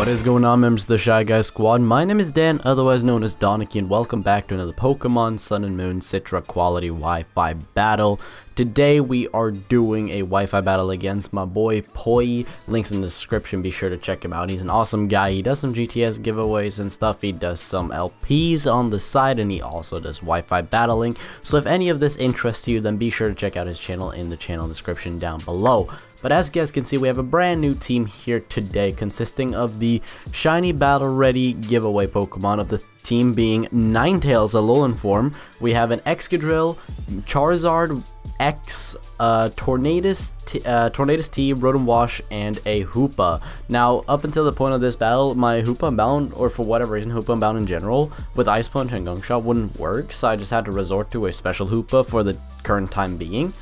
What is going on, members of the Shy Guy Squad? My name is Dan, otherwise known as Danekii, and welcome back to another Pokemon Sun and Moon Citra quality Wi-Fi battle. Today we are doing a Wi-Fi battle against my boy Poijz. Links in the description, be sure to check him out. He's an awesome guy. He does some GTS giveaways and stuff. He does some LPs on the side, and he also does Wi-Fi battling. So if any of this interests you, then be sure to check out his channel in the channel description down below. But as you guys can see, we have a brand new team here today, consisting of the Shiny Battle Ready giveaway Pokemon of the team being Ninetales Alolan form. We have an Excadrill, Charizard X, Tornadus T, Rotom Wash, and a Hoopa. Now, up until the point of this battle, my Hoopa Unbound, or for whatever reason, Hoopa Unbound in general, with Ice Punch and Gunk Shot wouldn't work, so I just had to resort to a special Hoopa for the current time being.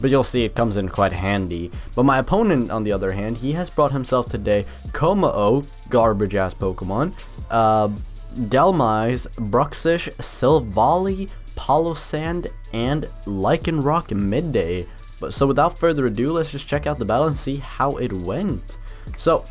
But you'll see it comes in quite handy. But my opponent, on the other hand, he has brought himself today Kommo-o, garbage ass Pokemon, Delmise, Bruxish, Silvally, Palossand, and Lycanroc Midday. But so without further ado, let's just check out the battle and see how it went. So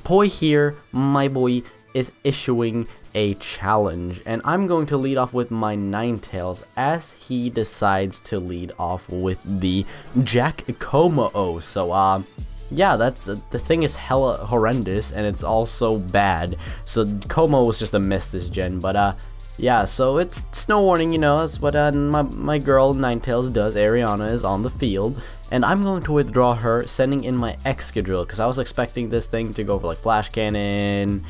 Poijz here, my boy, is issuing a challenge, and I'm going to lead off with my Ninetales as he decides to lead off with the Jack Kommo-o. So yeah, that's the thing is hella horrendous, and it's also bad. So Kommo was just a miss this gen, but yeah, so it's snow warning, you know, that's what my girl Ninetales does. Ariana is on the field, and I'm going to withdraw her, sending in my Excadrill, because I was expecting this thing to go for like Flash Cannon,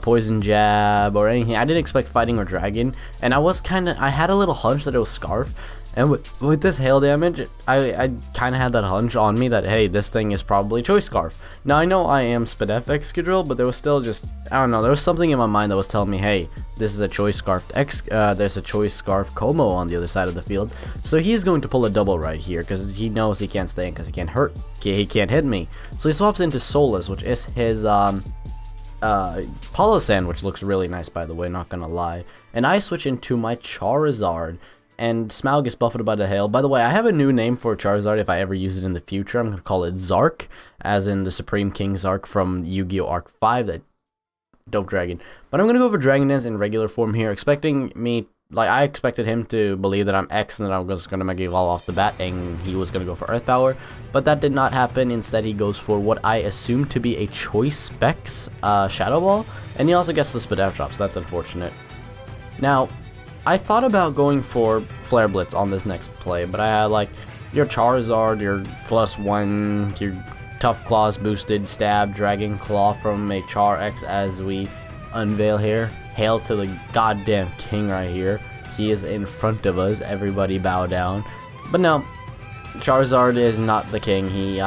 Poison Jab, or anything. I didn't expect Fighting or Dragon, and I had a little hunch that it was Scarf. And with this hail damage, I kind of had that hunch on me that, hey, this thing is probably Choice Scarf. Now, I know I am Spadef Excadrill, but there was still just, I don't know, there was something in my mind that was telling me, hey, this is a Choice Scarf there's a Choice Scarf Kommo on the other side of the field. So he's going to pull a double right here, because he knows he can't stay in, because he can't hit me. So he swaps into Solus, which is his, Palossand, which looks really nice, by the way, not gonna lie. And I switch into my Charizard, and Smaug gets buffeted by the hail. By the way, I have a new name for Charizard if I ever use it in the future. I'm going to call it Zark, as in the Supreme King Zark from Yu-Gi-Oh! Arc 5, that dope dragon. But I'm going to go for Dragon Dance in regular form here, expecting me, like, I expected him to believe that I'm X and that I was just going to make it all off the bat, and he was going to go for Earth Power. But that did not happen. Instead, he goes for what I assume to be a Choice Specs Shadow Ball, and he also gets the Spadef Drop, so that's unfortunate. Now, I thought about going for Flare Blitz on this next play, but I had like your Charizard, your +1, your Tough Claws boosted Stab, Dragon Claw from a Char X as we unveil here. Hail to the goddamn king right here. He is in front of us. Everybody bow down. But no, Charizard is not the king. He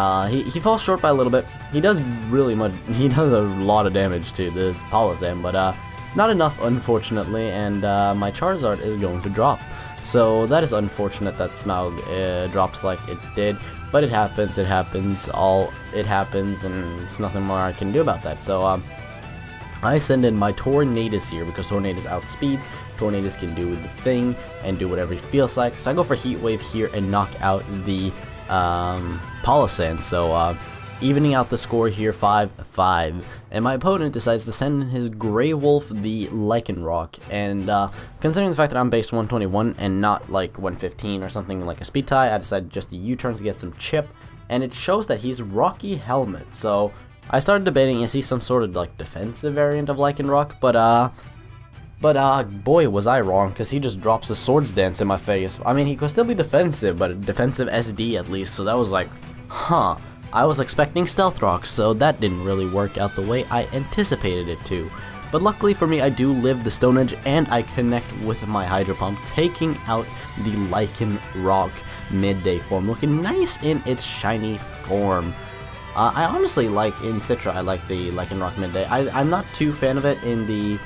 falls short by a little bit. He does really much. He does a lot of damage to this Palossand, but not enough, unfortunately, and my Charizard is going to drop. So that is unfortunate that Smaug drops like it did, but it happens, it happens, and there's nothing more I can do about that. So I send in my Tornadus here, because Tornadus outspeeds. Tornadus can do the thing and do whatever he feels like. So I go for Heat Wave here and knock out the Palossand. So evening out the score here, 5-5, and my opponent decides to send in his Grey Wolf, the Lycanroc, and considering the fact that I'm base 121 and not like 115 or something like a speed tie, I decided just to U-turn to get some chip, and it shows that he's Rocky Helmet. So I started debating, is he some sort of like defensive variant of Lycanroc, but boy was I wrong, because he just drops a Swords Dance in my face. I mean, he could still be defensive, but defensive SD at least, so that was like, huh. I was expecting Stealth Rocks, so that didn't really work out the way I anticipated it to. But luckily for me, I do live the Stone Edge, and I connect with my Hydro Pump, taking out the Lycanroc Midday form, looking nice in its shiny form. I honestly like, in Citra, I like the Lycanroc Midday. I'm not too fan of it in the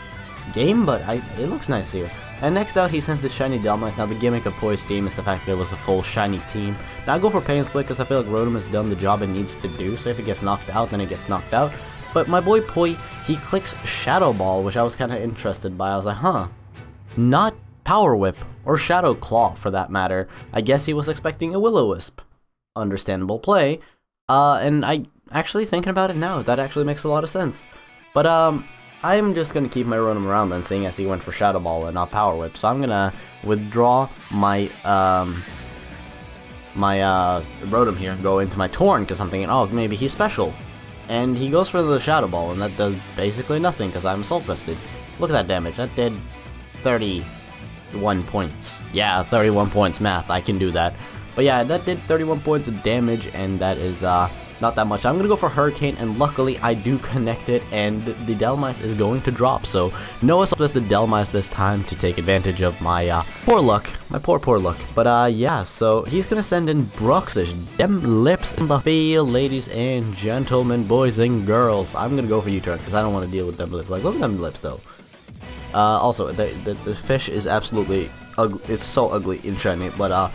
game, but it looks nice here. And next out, he sends his shiny Delmise. Now, the gimmick of Poijz's team is the fact that it was a full shiny team. Now, I go for Pain Split because I feel like Rotom has done the job it needs to do, so if it gets knocked out, then it gets knocked out. But my boy Poijz, he clicks Shadow Ball, which I was kind of interested by. I was like, huh, not Power Whip, or Shadow Claw for that matter. I guess he was expecting a Will-O-Wisp. Understandable play. And I actually thinking about it now, that actually makes a lot of sense. But I'm just gonna keep my Rotom around then, seeing as he went for Shadow Ball and not Power Whip. So I'm gonna withdraw my Rotom here and go into my Torn, because I'm thinking, oh, maybe he's special. And he goes for the Shadow Ball, and that does basically nothing because I'm Assault Vested. Look at that damage. That did 31 points. Yeah, 31 points, math. I can do that. But yeah, that did 31 points of damage, and that is not that much. I'm going to go for Hurricane, and luckily I do connect it, and the Dhelmise is going to drop. So no Assault Vested Dhelmise this time to take advantage of my poor luck. My poor luck. But yeah, so he's going to send in Bruxish. Dem lips in the field, ladies and gentlemen, boys and girls. I'm going to go for U-turn because I don't want to deal with them lips. Like, look at them lips though. Also, the fish is absolutely ugly. It's so ugly in shiny, but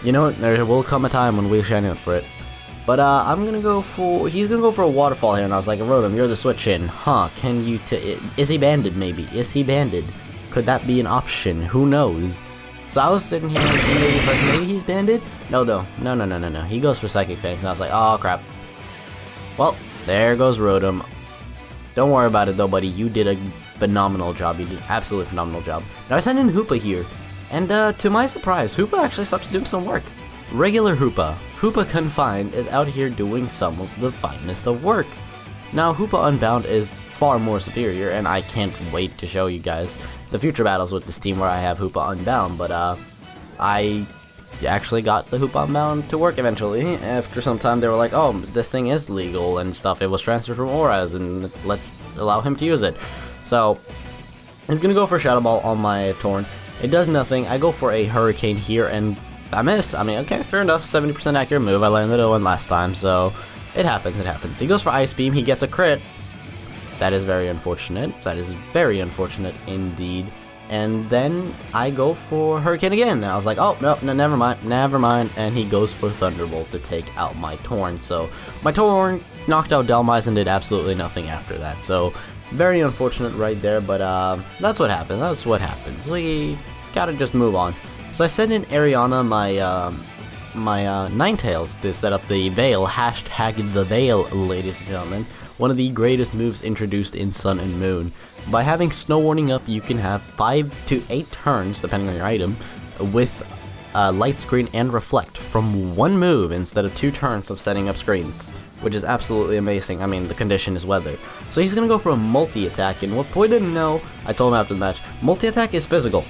you know what? There will come a time when we'll shiny up for it. But I'm gonna go for. He's gonna go for a waterfall here, and I was like, Rotom, you're the switch in, huh? Can you? Is he banded? Maybe. Is he banded? Could that be an option? Who knows? So I was sitting here thinking, maybe he's banded. No. He goes for Psychic Phoenix, and I was like, oh crap. Well, there goes Rotom. Don't worry about it though, buddy. You did a phenomenal job. You did an absolutely phenomenal job. Now I sent in Hoopa here, and to my surprise, Hoopa actually starts doing some work. Regular Hoopa Confined is out here doing some of the finest of work. Now Hoopa Unbound is far more superior, and I can't wait to show you guys the future battles with this team where I have Hoopa Unbound, but I actually got the Hoopa Unbound to work eventually. After some time they were like, oh, this thing is legal and stuff. It was transferred from Auras, and let's allow him to use it. So I'm gonna go for Shadow Ball on my Torn. It does nothing. I go for a Hurricane here, and I miss. I mean, okay, fair enough. 70% accurate move. I landed a one last time, so it happens. He goes for Ice Beam. He gets a crit. That is very unfortunate. That is very unfortunate indeed. And then I go for Hurricane again. And I was like, oh, no, never mind. And he goes for Thunderbolt to take out my Torn. So my Torn knocked out Dhelmise and did absolutely nothing after that. So very unfortunate right there, but that's what happens. That's what happens. We gotta just move on. So I sent in Ariana my Ninetales to set up the Veil, hashtag the Veil, ladies and gentlemen. One of the greatest moves introduced in Sun and Moon. By having Snow Warning up, you can have 5 to 8 turns, depending on your item, with Light Screen and Reflect from one move instead of 2 turns of setting up screens, which is absolutely amazing. I mean, the condition is weather. So he's gonna go for a multi-attack, and what Poijz didn't know, I told him after the match, multi-attack is physical.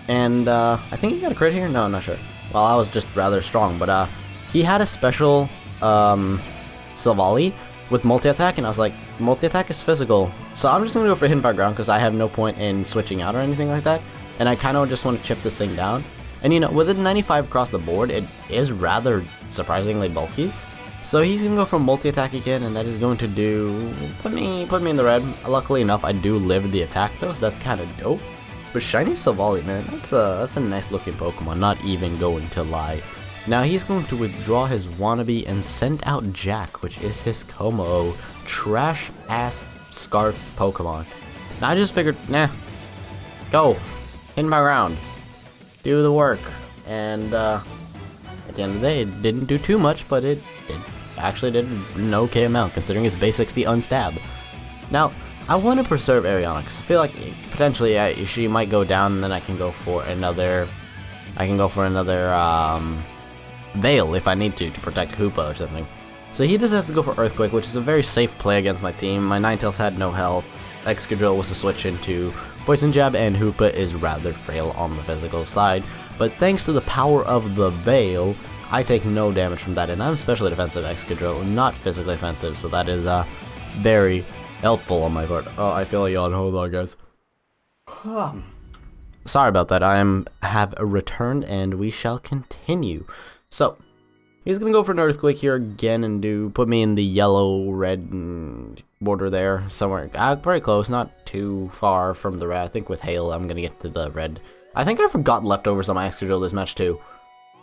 And I think he got a crit here? No, I'm not sure. Well, I was just rather strong, but he had a special Silvally with multi-attack, and I was like, multi-attack is physical. So I'm just gonna go for Hidden Fire Ground because I have no point in switching out or anything like that. And I kind of just want to chip this thing down. And you know, with a 95 across the board, it is rather surprisingly bulky. So he's gonna go for multi-attack again, and that is going to do put me in the red. Luckily enough, I do live the attack though, so that's kind of dope. But Shiny Silvally, man, that's a nice looking Pokemon, not even going to lie. Now he's going to withdraw his Wannabe and send out Jack, which is his Como trash ass Scarf Pokemon. Now I just figured, nah, go, Hidden Fire Ground, do the work. And at the end of the day, it didn't do too much, but it actually did an okay amount considering it's base 60 unstab. Now I want to preserve Ariana because I feel like potentially she might go down, and then I can go for another. Veil if I need to protect Hoopa or something. So he just has to go for Earthquake, which is a very safe play against my team. My Ninetales had no health. Excadrill was a switch into Poison Jab, and Hoopa is rather frail on the physical side. But thanks to the power of the Veil, I take no damage from that, and I'm specially defensive Excadrill, not physically offensive, so that is very helpful on my part. Oh, I feel a yawn. Hold on, guys. Sorry about that. I have returned, and we shall continue. So he's gonna go for an Earthquake here again and put me in the yellow-red border there somewhere. Very close, not too far from the red. I think with Hail, I'm gonna get to the red. I think I forgot leftovers on my Excadrill this match too.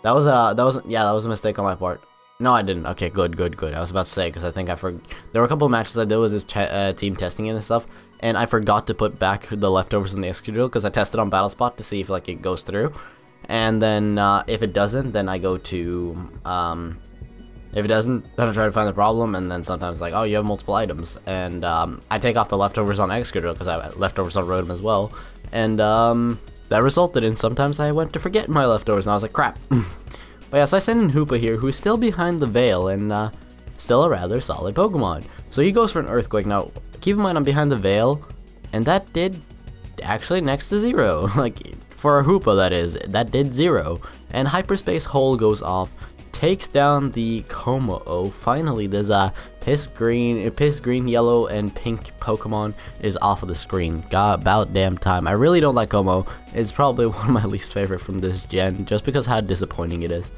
That was a mistake on my part. No, I didn't. Okay, good. I was about to say, because I think there were a couple of matches I did with this team testing and stuff, and I forgot to put back the leftovers in the Excadrill because I tested on Battle Spot to see if like it goes through. And then if it doesn't, then I go to If it doesn't, then I try to find the problem, and then sometimes like, oh, you have multiple items, and I take off the leftovers on Excadrill because I have leftovers on Rotom as well, and that resulted in sometimes I went to forget my leftovers, and I was like, crap. But yes, I send in Hoopa here, who's still behind the veil, and still a rather solid Pokemon. So he goes for an Earthquake. Now, keep in mind I'm behind the veil, and that did actually next to 0. Like, for a Hoopa that is, that did 0. And Hyperspace Hole goes off, takes down the Como. Finally, there's a piss green, yellow, and pink Pokemon is off of the screen. God, about damn time. I really don't like Como. It's probably one of my least favorite from this gen, just because how disappointing it is.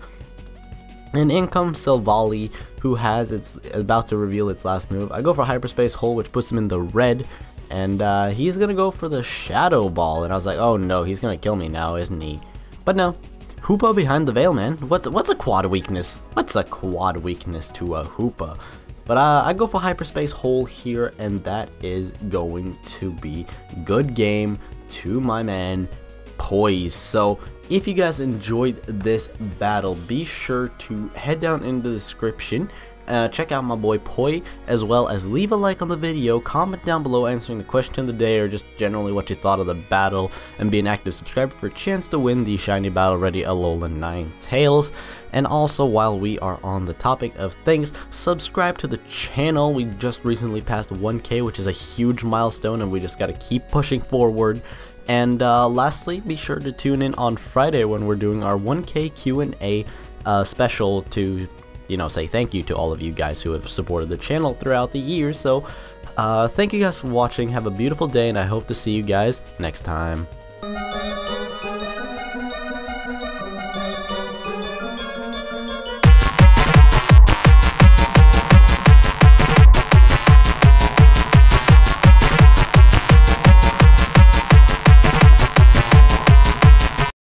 And in comes Silvally, who has about to reveal its last move. I go for Hyperspace Hole, which puts him in the red, and he's gonna go for the Shadow Ball. And I was like, oh no, he's gonna kill me now, isn't he? But no. Hoopa behind the veil, man. What's a quad weakness? What's a quad weakness to a Hoopa? But I go for Hyperspace Hole here, and that is going to be good game to my man Poijz. So if you guys enjoyed this battle, be sure to head down in the description, check out my boy Poijz, as well as leave a like on the video, comment down below answering the question of the day, or just generally what you thought of the battle, and be an active subscriber for a chance to win the shiny battle ready Alolan Ninetales. And also, while we are on the topic of things, subscribe to the channel. We just recently passed 1K, which is a huge milestone, and we just gotta keep pushing forward. And lastly, be sure to tune in on Friday when we're doing our 1K Q&A special to, you know, say thank you to all of you guys who have supported the channel throughout the years. So thank you guys for watching. Have a beautiful day, and I hope to see you guys next time.